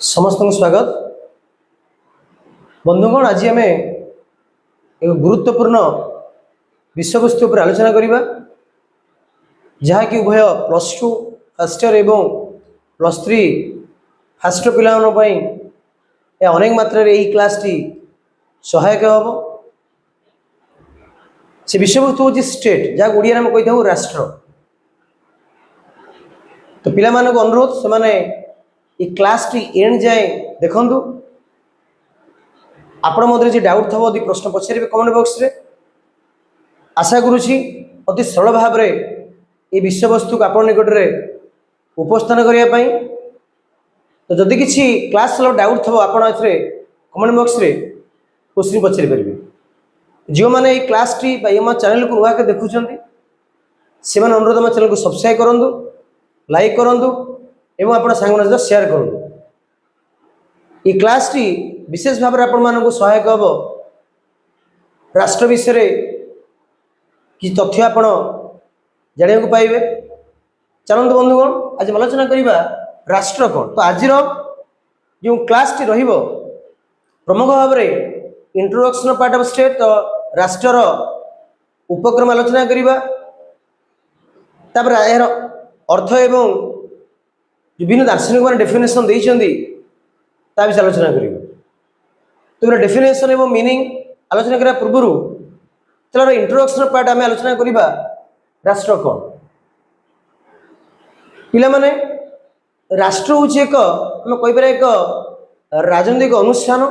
समस्त स्वागत बंधुगण। आज आम एक गुरुत्वपूर्ण विषयवस्तु पर आलोचना करवा जहाँकि उभय +2 फर्स्ट इयर एवं +3 फर्स्ट इयर पिला अनेक मात्रा यही क्लास टी सहायक हम। से विषयवस्तु हूँ स्टेट जहाँ ओडिया में कही था राष्ट्र। तो पिला मानक अनुरोध से ये क्लास टी एंड जाए देखु। आपण मध्य डाउट थो यदि प्रश्न पचारे कमेंट बॉक्स रे। आशा करुँची अति सरल भाव में ये विषय वस्तु को आपण निकट में उपस्थान करने। तो जदि किसी क्लास डाउट थो आप कमेंट बॉक्स रे क्वेश्चन पचारि पारे। जो मैंने ये क्लास टी चैनल को नुआ के देखुं से अनुरोध आम चैनल को सब्सक्राइब करूँ, लाइक करूँ एवं आप सांग शेयर करूँ। ये क्लास टी विशेष भाव में आपण सहायक हम। राष्ट्र विषय कि तथ्य आपण जाना पाइबे। चलते बंधुगण आज आलोचना करवा राष्ट्र कौन। तो आज जो क्लास टी रहिबो प्रमुख भाव में इंट्रोडक्शन पार्ट ऑफ स्टेट। तो राष्ट्र उपक्रम आलोचना करवा यार अर्थ एवं विभिन्न दार्शनिक मैंने डेफिनेशन देइछंदी ता विषय आलोचना करिबा। तो डेफिनेशन एवं मीनिंग आलोचना करा पूर्व चलो इंट्रोडक्शन पार्ट आम आलोचना करवा राष्ट्र कौन। पिला माने राष्ट्र हूँ एक आम कहीपर एक राजनैतिक अनुष्ठान।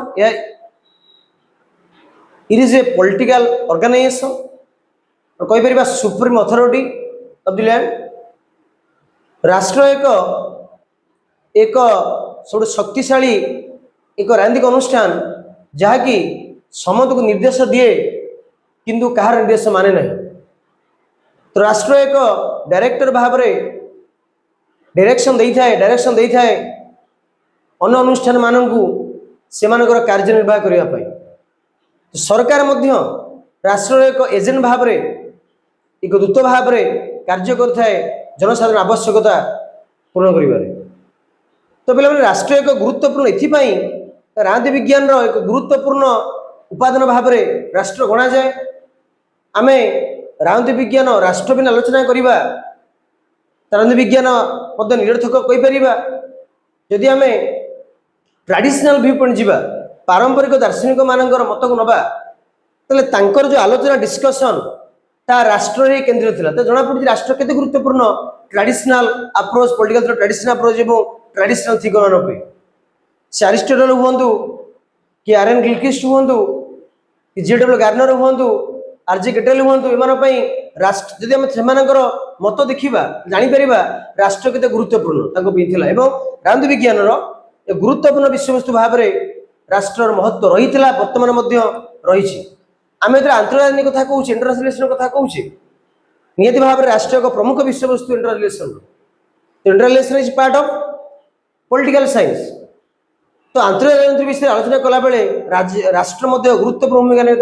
It is a political organisation कहीपर supreme authority of the land. राष्ट्र एक सब शक्तिशाली एक राजनीतिक अनुष्ठान जहाँकि समस्त को निर्देश दिए किंतु कहार निर्देश माने नहीं। तो राष्ट्र एक डायरेक्टर भाव में डायरेक्शन दे थाए अन्य अनुष्ठान मानू से कार्यनिर्वाह करने। तो सरकार मध्य राष्ट्र एक एजेंट भाव में एक दूत भाव में कार्य करए जनसाधारण आवश्यकता पूर्ण करिबारे। तो पे राष्ट्र एक गुरुत्वपूर्ण एथिपाई राजनीति विज्ञान एक गुरुत्वपूर्ण उपादान भाव में राष्ट्र गणा जाए। आम राजनीति विज्ञान राष्ट्र बिना आलोचना करवा राजनीति विज्ञान निरर्थक कहीपर। जदि आम ट्रेडिशनल व्यू पॉइंट जीवा पारंपरिक दार्शनिक मानकर मत को नवा तांकर जो आलोचना डिस्कशन ता राष्ट्र ही केंद्र थिला। तो जना पड़ी राष्ट्र केते गुरुत्वपूर्ण traditional approach political traditional approach एवं ट्रेडिशनल थिंकर पे से अरिस्टोटल हुंतु कि आर.एन. गिलक्रिस्ट हुंतु कि जे.डब्ल्यू. गार्नर हुंतु आर.जे. गेटेल हुंतु एमान पई राष्ट्र जदि हम सेमानकर मत देखिबा जानि परिबा राष्ट्र केते गुरुत्वपूर्ण ताको पई थिला। एवं राजनीति विज्ञान रो एक गुरुत्वपूर्ण विषयवस्तु भाव में राष्ट्र महत्व रही वर्तमान मध्य रही। आम आंतराजनीति कथा कहूँ इंटरनेशनल रिलेशन कथा कहूँ निहत भाव में राष्ट्र एक प्रमुख विषयवस्तु इंटरनेशनल रिलेशन। तो international relation is part of political science. तो आंतराजनीति विषय आलोचना कला बेले राष्ट्र मध्य गुरुत्वपूर्ण भूमिका नहीं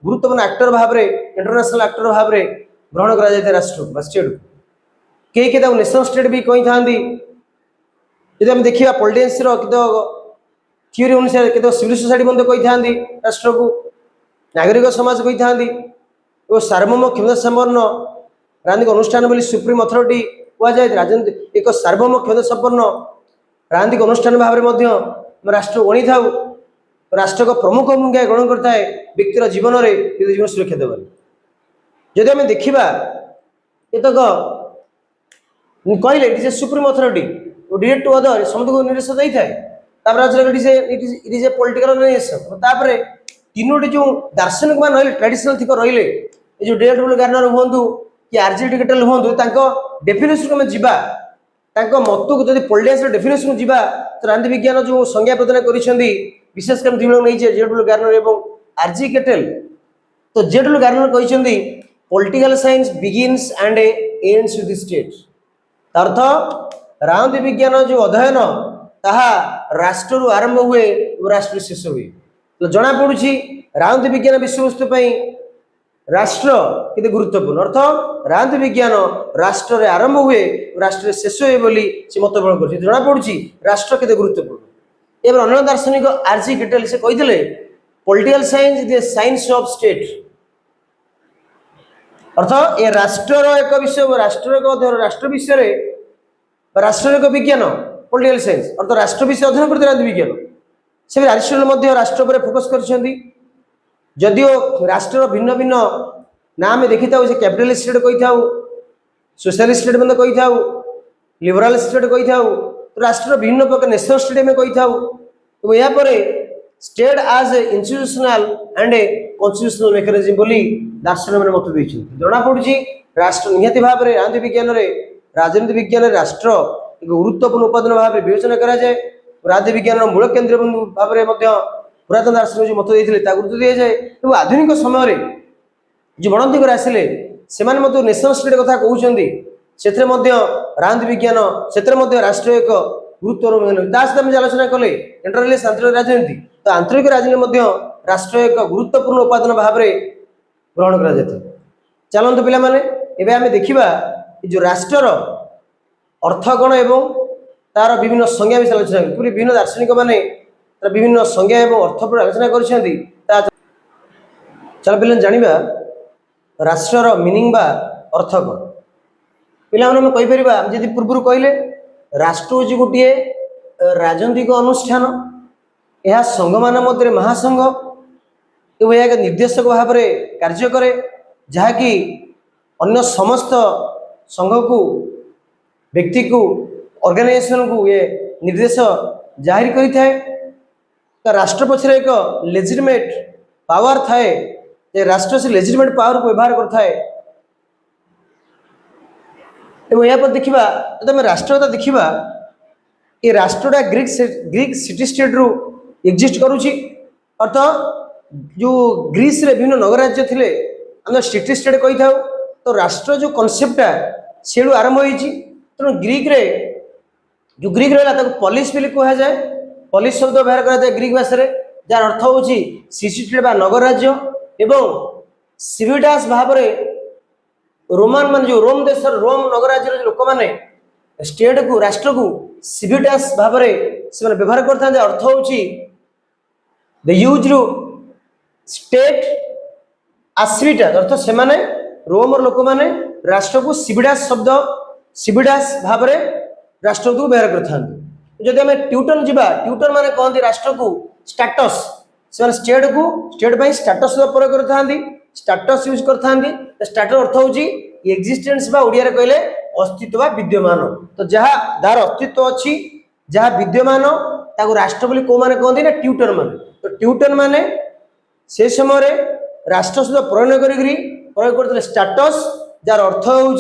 गुरुत्वपूर्ण एक्टर भाव में इंटरनेशनल एक्टर भाव में ग्रहण कर राष्ट्र स्टेट कई नेशनल स्टेट भी कही था। जब आम देखा पॉलिटिक्स थ्योरी अनुसार के सिविल सोसाइटी कही था राष्ट्र को नागरिक समाज कही था सार्वभौम क्षमता संपन्न राजनीतिक अनुष्ठान बोली सुप्रीम अथॉरिटी कहुए। राजनीति एक सार्वभौम क्षमता संपन्न राजनीतिक अनुष्ठान भाव में राष्ट्र गणी था। राष्ट्र को प्रमुख भूमिका ग्रहण करता है व्यक्तिर जीवन में जीवन सुरक्षा देवार। जदि आम देखा ये तो कहले it is a supreme authority direct to other समस्त को निर्देश दे थाए। It is a political organisation. तापर तीनोटी जो दार्शनिक मान रही ट्रेडिशनल थिंकर रही जो जे.डब्ल्यू. गार्नर हुंतु कि आर.जे. गेटेल हुंतु डेफिनेशन को जीवा मत को जब पॉलिटिक्स डेफिनेशन को जीवा तो राजनीति विज्ञान जो संज्ञा प्रदान कर विशेषकर नहीं जे.डब्ल्यू. गार्नर एवं आर.जे. गेटेल। तो जे.डब्ल्यू. गार्नर कहते political science begins and ends with the state. अर्थ राजनीति विज्ञान जो अध्ययन ताहा राष्ट्र आरंभ हुए राष्ट्र शेष हुए। तो जना पड़ुछि राजनीति विज्ञान विषयवस्तु राष्ट्र कितने गुरुत्वपूर्ण। अर्थ राजनीति विज्ञान राष्ट्र आरंभ हुए राष्ट्र शेष हुए बोली से मत बल कर जना पड़ुछि राष्ट्र कितने गुरुत्वपूर्ण। एवं अन्य दार्शनिक आरजी गेटेल से कही political science is a science of state अर्थ ये राष्ट्र एक विषय राष्ट्र विषय राष्ट्र एक विज्ञान पॉलिटिकल साइंस अर्थ राष्ट्र विषय अध्ययन करते राजनीति विज्ञान से अरिस्टोटल राष्ट्र पर फोकस कर जदिओ राष्ट्र भिन्न भिन्न ना आम देखी था कैपिटलिस्ट स्टेट कही था सोशलिस्ट स्टेट मतलब कही था लिबराल स्टेट कही था राष्ट्र भिन्न प्रकार नेशनल स्टेट में कही था यापर स्टेट आज a institutional and a constitutional mechanism बोली दार्शनिक मैंने मत देती जना पड़ी राष्ट्र निहती भाव में राजनीति विज्ञान राजनीति विज्ञान राष्ट्र एक गुरुत्वपूर्ण उपादान भाव में विवेचना कराए राजनीति विज्ञान मूल केन्द्र भाव में पुरातन दार्शनिक जो मत देते गुरुत्व दि जाए कि आधुनिक समय जो गणतंत्र आसिले से नेशनल स्टेट कथा कहते से राजनीति विज्ञान से राष्ट्र एक गुरुत्व सहित आलोचना कले इंटरनेस आंतरिक राजनीति तो आंतरिक राजनीति राष्ट्र एक गुरुत्वपूर्ण उपादान भाव में ग्रहण कर चलते पे आम देखा जो राष्ट्र अर्थ गण एवं तार विभिन्न संज्ञा विषय आलोचना पूरी विभिन्न दार्शनिक मैंने विभिन्न संज्ञा एवं अर्थ पर आलोचना कर चल पे जाना राष्ट्र मीनिंग बा अर्थ कौन पे कहीपर जी पूर्व कहले राष्ट्र हूँ गोटे राजनीतिक अनुष्ठान यह संघ मान मध्य महासंघ एवं यह एक निर्देशक भाव में कार्य करे जहाँकि अन्य समस्त संघ को व्यक्ति को ऑर्गेनाइजेशन को ये निर्देश जाहिर कर राष्ट्र पक्षर एक लेजिटिमेट पावर थाए राष्ट्र से लेजिटिमेट पावर को व्यवहार करथाए यहाँ पर देखा जब आम राष्ट्रता देखा ये राष्ट्रटा ग्रीक सिटी स्टेट रु एक्जिस्ट करुच्ची अर्थ जो ग्रीस रे विभिन्न नगराज्य थे आम सिटी स्टेट कही था तो राष्ट्र जो कनसेप्टा से आरंभ होती तेणु ग्रीक रे जो ग्रीक रहा पॉलिस भी कह जाए पॉलिस शब्द व्यवहार कराए ग्रीक भाषा जार अर्थ हूँ सिटी स्टेट बा नगराज्य एवं सिविटास भाव में रोमान मान जो रोम देश रोम नगराज्य लोक मैंने स्टेट को राष्ट्र को सिविटास भाव में से व्यवहार करते अर्थ हूँ द यूज स्टेट आसिविटास अर्थ से रोम लोक मैंने राष्ट्र को सिविटास शब्द सिविटास भाव में राष्ट्र को व्यवहार करते जब आम ट्यूटन जावा ट्यूटन मैंने कहते राष्ट्र को स्टाटस से स्टेट को स्टेट स्टाटस प्रयोग करते स्टाटस यूज करते स्टाटस अर्थ हूँ एक्जिस्टेंस बा ओडिया कहले अस्तित्व विद्यमान तो जहाँ दार अस्तित्व अच्छी जहाँ विद्यमान ताको राष्ट्र बोली को माने कहते ना ट्यूटन माने तो ट्यूटन माने से समय राष्ट्र सहित प्रयोग करते स्टाटस जार अर्थ हूँ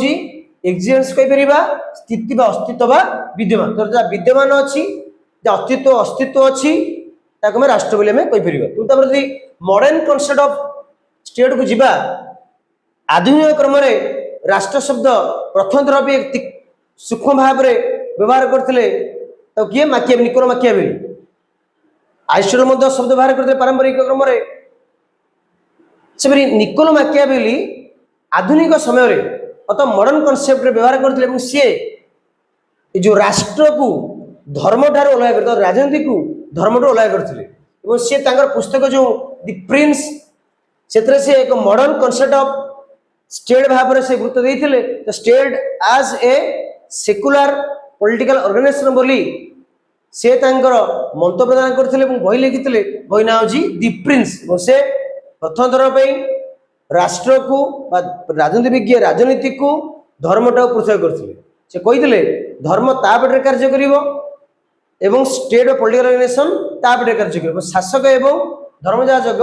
एक्जिस्टेंस कहीपर स्थिति बा अस्तित्व बा विद्यमान तो जहाँ विद्यमान अच्छी जहाँ अस्तित्व अच्छी ताको मैं राष्ट्र बोली कहीपर मॉडर्न कॉन्सेप्ट ऑफ स्टेट को जीवा आधुनिक क्रम राष्ट्र शब्द प्रथम थर भी एक सूक्ष्म भाव में व्यवहार करते तो किए निकोलो माकियावेली आरिस्टोटल शब्द व्यवहार करते पारंपरिक क्रम से निकोलो माकियावेली आधुनिक समय अतः मॉडर्न कॉन्सेप्ट व्यवहार करते सी जो राष्ट्र को धर्म ठार अलग कर राजनीति को धर्म ठार अलग करते सी पुस्तक जो दि प्रिंस से एक मॉडर्न कॉन्सेप्ट ऑफ स्टेट भाव में से गुरुत्व देते तो स्टेट आज ए सेकुलर पॉलिटिकल ऑर्गेनाइजेशन बोली से मंत प्रदान करते बही लिखी बही ना हूँ दि प्रिंस से प्रथम थर पर राष्ट्र को राजनीति विज्ञ राजनीति को धर्मटा पृथक करते से कही धर्म तापटे कार्य कर स्टेट पॉलिटिकल ऑर्गेनाइजेशन तापटे कार्य कर शासक एवं धर्मजाजक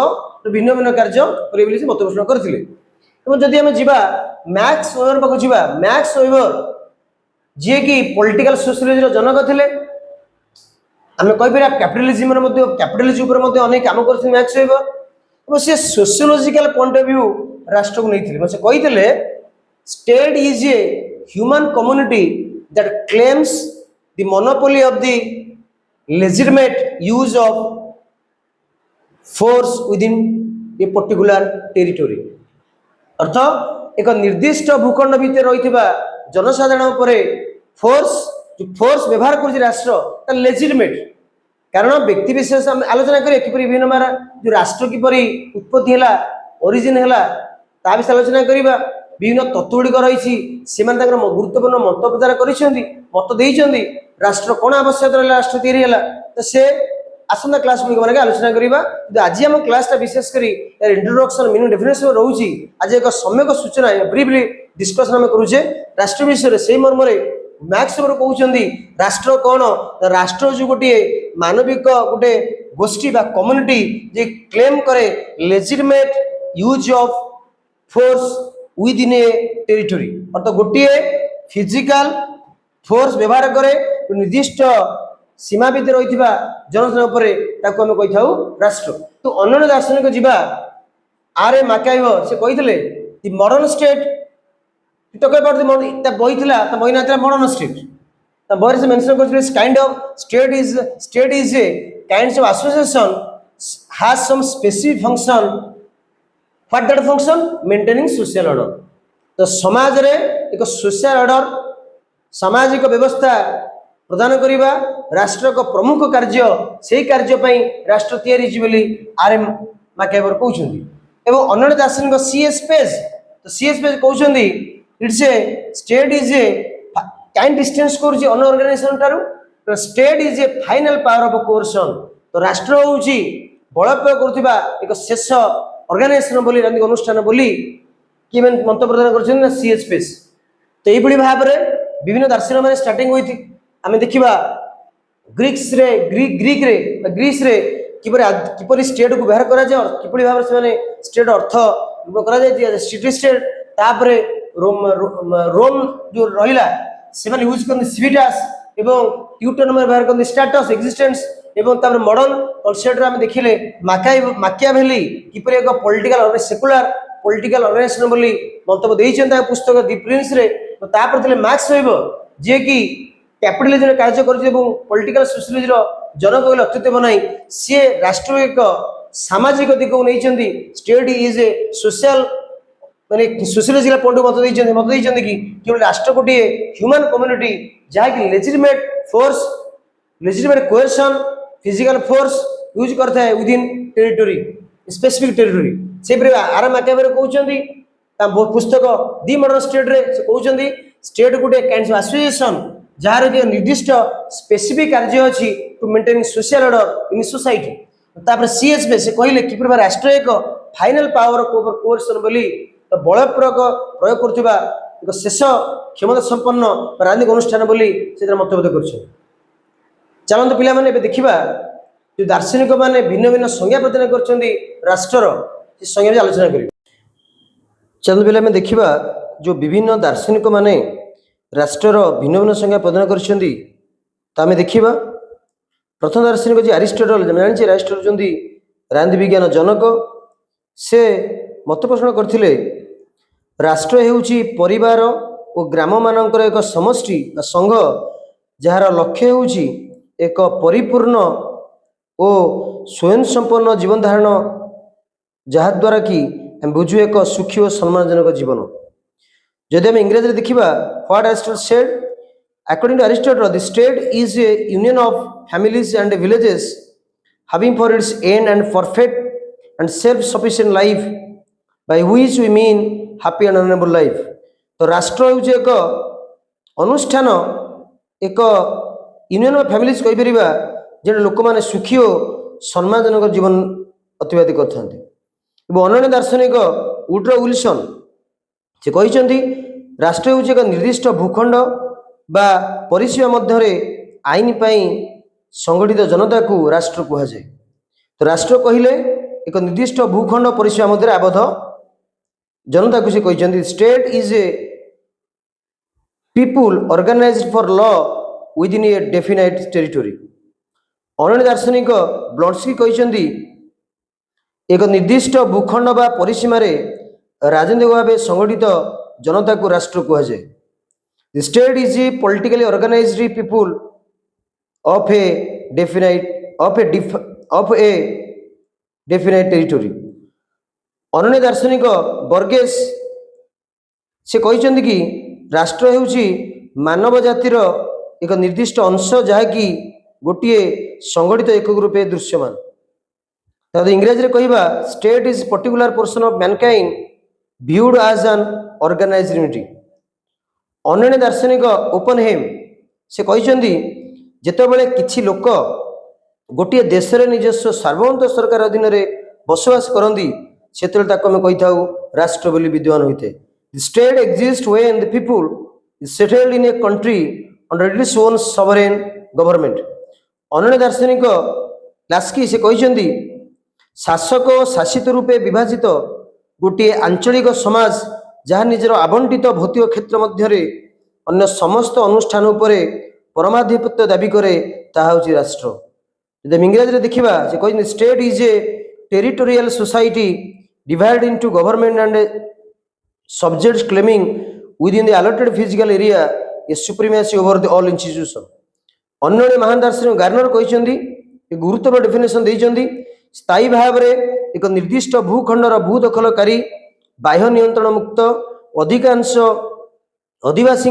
भिन्न भिन्न कार्य करें मत पोषण करते जदि आम जा मैक्स वेबर पाक जा मैक्स वेबर जी कि पॉलिटिकल सोशियोलॉजी जनक थे आम कहीपर कैपिटलिज्म कैपिटलिज्म अनेक काम कर मैक्स वेबर सी सोशियोलॉजिकल पॉइंट ऑफ व्यू राष्ट्र को नहीं से कही state is a human community that claims the monopoly of the legitimate use of force within a particular territory अर्थ एक निर्दिष्ट भूखंड भितर रही जनसाधारण पर फोर्स जो फोर्स व्यवहार कर राष्ट्र लेजिटिमेट कारण व्यक्ति विशेष आम आलोचना करें किपर विभिन्न मारा जो राष्ट्र किपर उत्पत्ति है ओरिजिन है ता विषय आलोचना करवा विभिन्न तत्व गुड़िक रही गुरुत्वपूर्ण मत प्रचार कर राष्ट्र कौन आवश्यक रहा राष्ट्र तैयारी तो से आसंता क्लास गुड़िक माने आलोचना करवा आज आम क्लासटा विशेषकर इंट्रोडक्शन मीनिंग डेफिनेशन रोचे आज एक सम्यक सूचना ब्रीफली डिस्कसन आम करुचे राष्ट्र विषय से मर्म मैक्स कहते राष्ट्र कौन राष्ट्र जो गोटे मानविक गोटे गोष्ठी बा कम्युनिटी जे क्लेम करे legitimate use of force with in A territory अर्थात गोटे फिजिकल फोर्स व्यवहार करे निर्दिष्ट सीमा भितर रही जनसंख्या पर आम कही था राष्ट्र तो अन्य दार्शनिक जीवा आर ए मैकाइव से कही the modern state talk about the बही थिला त बही ना मॉडर्न स्टेट त बही से मेंशन करथिले kind of state is a kind of association has some specific function what that function maintaining social order तो समाज रे एक सोशल ऑर्डर सामाजिक व्यवस्था प्रदान करवा राष्ट्र का प्रमुख कार्य से कार्य पई राष्ट्र तैयारी बोली आरएम मैकाइवर कहउछंदी एवं अन्य दार्शनिक सीएस पेज तो सीएस पेज कहउछंदी it's a state is a kind distance कर अन्य ऑर्गेनाइजेशन टारू state is a final power of coercion तो राष्ट्र होउची बल प्रयोग करथिबा एक शेष ऑर्गेनाइजेशन बोली राजनीतिक अनुष्ठान बोली कि मंत्र प्रदान कर सीएस पेज तो यही भाव में विभिन्न दार्शनिक मैंने स्टार्टिंग हुई आम देखा ग्रीक्स रे ग्रीक रे ग्रीस रे किपर स्टेट को व्यवहार करा जाए किपरि भाव से स्टेट अर्थ करा जाए सिटी स्टेट तापरे रोम जो रहिला से यूज करते सिविटास एवं ट्यूटन में व्यवहार करते स्टेटस एक्जिस्टेंस एवं तापर मॉडर्न कॉन्सेप्ट आम देखिले माकियाभेली किपरि एक पॉलिटिकल सेकुलर पॉलिटिकल ऑर्गेनाइजेशन बोली मंतव्य देइछन पुस्तक दि प्रिंस रे तो तापर थिले मार्क्स होइबो जे कि कैपिटलिज्म कार्य कर पॉलिटिकल सोशलिज्म जनक अस्तित्व बनाई सी राष्ट्र एक सामाजिक दिग को नहीं स्टेट इज ए सोशल माने सोशलिस्ट पॉइंट मत देते कि केवल राष्ट्र गोटे ह्यूमन कम्युनिटी जहाँकि legitimate force legitimate cohesion physical force use करता है विदिन टेरिटोरी स्पेसिफिक टेरिटोरी से आर मैकाइवर कहते पुस्तक दि मॉडर्न स्टेट रे से कहते स्टेट गोटे काइंड ऑफ एसोसिएशन जार जो निर्दिष्ट स्पेसिफिक कार्य अच्छी to maintain social order in society तापर सीएस पे से कहले कि राष्ट्र एक फाइनल पावर कोर्सन बोली तो बल प्रयोग करथिबा एक शेष क्षमता संपन्न राजनीतिक अनुष्ठान बोली से मतभेद कर चलते पिला माने देखा जो दार्शनिक माने भिन्न भिन्न संज्ञा प्रदान कर राष्ट्र से संज्ञा आलोचना करें चलते पिला देखा जो विभिन्न दार्शनिक माने राष्ट्र भिन्न भिन्न संज्ञा प्रदान कर देखा प्रथम दार्शनिक जी अरिस्टोटल जानी अरिस्टोटल होती राजनीति विज्ञान जनक से मत पोषण करते राष्ट्र हेउची परिवार और ग्राम मानकर एक समष्टि संघ जार लक्ष्य हेउची एक परिपूर्ण और स्वयं संपन्न जीवन धारण जहाद्वारा कि बुझु एक सुखी और सम्मानजनक जीवन जदि आम इंग्रेजी देखा what Aristotle said according to Aristotle the state is a union of families and villages having for its end and perfect and self sufficient life by which we mean happy and honourable life तो राष्ट्र हूँ एक अनुष्ठान एक union of families कही परिबा जे लोक माने सुखी और सम्मानजनक जीवन अतिबाहित करथांती अन्य दार्शनिक वुड्रो विल्सन से कहते राष्ट्र हूँ एक निर्दिष्ट भूखंड बा परिसीमा मध्य आईन पाई संगठित जनता को राष्ट्र कहुए तो राष्ट्र कहले एक निर्दिष्ट भूखंड परिसीमा मध्य आबद्ध जनता को से कहते state is a people organised for law within a definite territory अन्य दार्शनिक ब्लॉन्स्की कहते एक निर्दिष्ट भूखंड बा परिसीमा राजनीतिक भाव संगठित जनता को राष्ट्र कहुए the state is a politically organised people of a definite territory अन्य दार्शनिक बर्गेस से कहते कि राष्ट्र हेउची मानव जातिर एक निर्दिष्ट अंश जहाँकि गोटे संगठित एकक रूपे दृश्यमान। तद इंग्रजी कहवा state is particular portion of Mankind viewed as an organized unity। अन्य दार्शनिक ओपनहेम से कहते जितेबाला किसी लोक गोटे देश निजस्व सार्वभौमत्व सरकार अधीन बसवास करती से आम कही था राष्ट्र बोली विद्यमान होते। State exist when the people is settled in a country under its own sovereign government. अन्य दार्शनिक लास्की से कहते शासक शासित रूपे विभाजित गोटे आंचलिक समाज जहाँ निजर आवंटित भौतिक क्षेत्र मध्य अन्य समस्त अनुष्ठान उपरे परमाधिपत्य दाबी करे ताहा होची राष्ट्र। जब इंग्रजी देखा से कहते state is A territorial society divide into government and subjects claiming with in the allotted physical area A supremacy over the all institution. अन्य महान दार्शनिक गार्नर कहते गुरुत्व डेफिनेशन देइचंदी स्थायी भाव में एक निर्दिष्ट भूखंडर भूदखलकारी बाह्य नियंत्रण मुक्त अधिकांश आदिवासी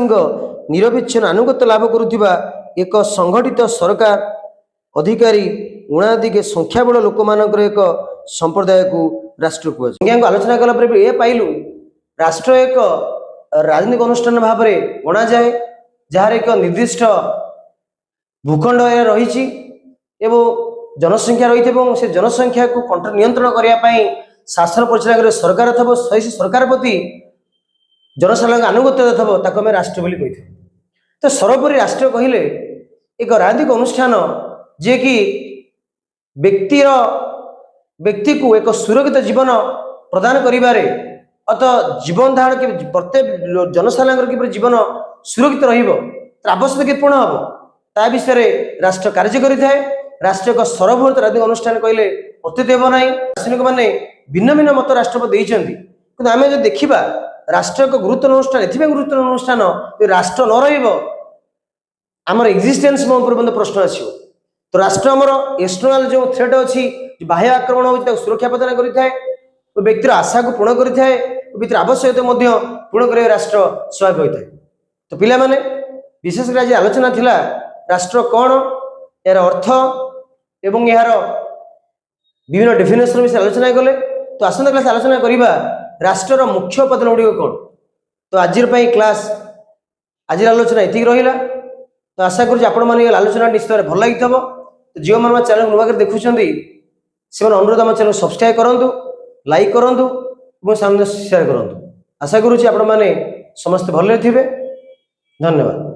निरविच्छिन्न आनुगत्य लाभ करुवा एक संगठित सरकार अधिकारी उणादिके संख्याबल लोक मानकर एक संप्रदाय को राष्ट्र कह। संज्ञा को आलोचना कला ये पाइलु राष्ट्र एक राजनीतिक अनुष्ठान भाव में गणा जाए जार एक निर्दिष्ट भूखंड रही जनसंख्या रही से जनसंख्या को नियंत्रण करने शासन परिचालन करे सरकार थब सही सरकार प्रति जनसाधारण आनुगत्य थब ताको आम राष्ट्र बोली कही। तो सर्वोपरि राष्ट्र कहले एक राजनीतिक अनुष्ठान जे कि व्यक्ति को एक सुरक्षित जीवन प्रदान करिबारे अथवा जीवन धारण के प्रत्येक जनसाधारण किपर जीवन सुरक्षित रहिबो आवश्यक के पूर्ण हम ता विषय राष्ट्र कार्य करिथाए। राष्ट्र एक सर्वभौम राजनीतिक अनुष्ठान कहले अत्युत हे ना। दार्शनिक मैंने भिन्न भिन्न मत राष्ट्रपति कि आम जो देखा राष्ट्र एक गुरुत्व अनुष्ठान एथि गुरुत्व अनुष्ठान राष्ट्र न रमर एक्जिस्टेंस पर्यटन प्रश्न आसो। तो राष्ट्र आमर एक्सटर्नाल जो थ्रेट अच्छी बाह्य आक्रमण हो सुरक्षा प्रदान करें व्यक्तिर आशा को पूर्ण करें व्यक्तिर आवश्यकता पूर्ण कर राष्ट्र सहायक होता है। तो पिला माने विशेषकर आज आलोचना थिला राष्ट्र कौन यार अर्थ एवं यार विभिन्न डेफिनेशन विषय आलोचना कले। तो आसंता क्लास आलोचना करवा राष्ट्र मुख्य उपादान गुड़िक कौन। तो आज क्लास आज आलोचना ये रहा। तो आशा करुँ आपण मैंने आलोचना निश्चित भल लगी। तो जो मैंने चैनल नुआ देखुं से अनुरोध आम चैनल सब्सक्राइब करूँ लाइक करूँ और सामने शेयर करूँ। आशा करुँ आपण मैंने समस्त भले थे। धन्यवाद।